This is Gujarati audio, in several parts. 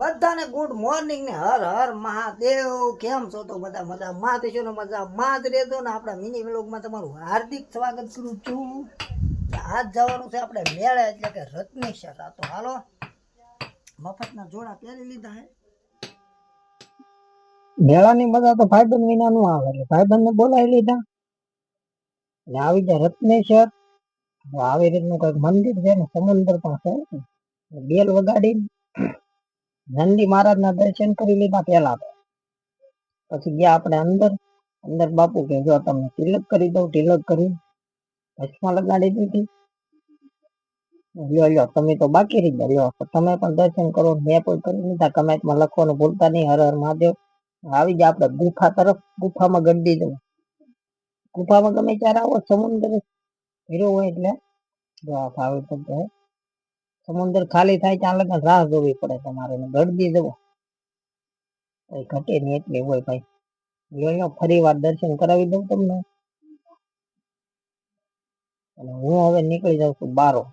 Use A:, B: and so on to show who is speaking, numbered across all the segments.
A: બધાને ગુડ મોર્નિંગ ને હર હર મહાદેવ. કેમ છો તો બધા મજા માં છો ને મજા માં જ રહેજો ને. આપણા મિની વ્લોગમાં તમારું હાર્દિક સ્વાગત કરું છું. આજ જવાનું છે આપણે મેળે, એટલે કે રત્નેશ્વર. તો હાલો મફતના જોડા પહેરી લીધા હે.
B: મેળાની મજા તો ભાઈબંધ વિના નું આવે, એટલે ભાઈબંધ ને બોલાવી લીધા ને આવી જાય રત્નેશ્વર. આવી રીતનું કઈક મંદિર છે ને, સમુદ્ર પણ છે. બેલ વગાડી નંદી મહારાજ ના દર્શન કરી લીધા પેલા. પછી ગયા આપણે અંદર. અંદર બાપુ કે જો તમને તિલક કરી દઉં. તિલક કરી ભસ્મા લગાડી દીધી. લ્યો તમે તો બાકી રહી ગયા. લ્યો તમે પણ દર્શન કરો, મેં પણ કરી લીધા. કમેન્ટમાં લખવાનું ભૂલતા નહીં, હર હર મહાદેવ. આવી જાય આપણે ગુફા તરફ. ગુફામાં ગડી જવું. ગુફામાં ગમે ત્યારે આવો, સમુદ્ર હીરો હોય એટલે આવી શકતો. સમુદ્ર ખાલી થાય ત્યાં લગન રાહ જોવી પડે તમારે, ગળદી જવો ઘટે નહીં એટલી હોય ભાઈ. લ્યો ફરી વાર દર્શન કરાવી દઉં તમને. અને હું હવે નીકળી જાઉં છું બારો.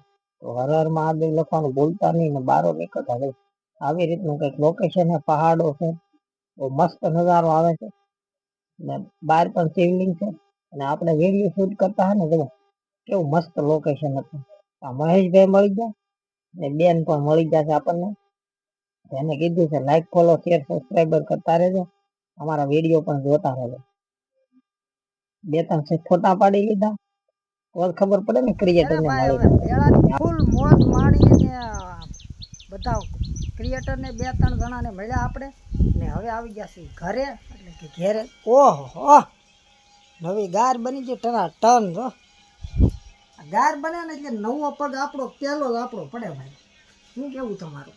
B: તો હર હર મહાદેવ લખવાનું ભૂલતા નહીં ને બારો નીકળતા જવું. આવી રીતનું કઈક લોકેશન છે, પહાડો છે, બહુ મસ્ત નજારો આવે છે. ને બહાર પણ શિવલિંગ છે. અને આપણે વિડીયો શૂટ કરતા હોય ને, જુઓ કેવું મસ્ત લોકેશન હતું. આ મહેશભાઈ મળી ગયા ને બેન પણ મળી ગયા છે આપણને. એને કીધું છે લાઈક ફોલો શેર સબસ્ક્રાઈબર કરતા રહેજો, અમારા વિડીયો પણ જોતા રહેજો. બે ત્રણ છે ફોટા પાડી લીધા, તો ખબર પડે ને ક્રિએટર ને
A: ભાઈ
B: મળી
A: હવે મેળાની ફૂલ મોજ માણીએ ને બધા ક્રિએટર ને બે ત્રણ જણાને મળ્યા આપણે. ને હવે આવી ગયા છે ઘરે, એટલે કે ઘેરે. ઓહો નવી ગાર બની ગઈ ટના ટન. જો ગાર બને ને એટલે નવો પગ આપણો પહેલો જ આપણો પડે ભાઈ. શું કેવું તમારું?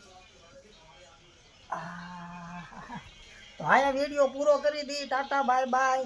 A: તો આયા વિડીયો પૂરો કરી દી. Tata bye bye.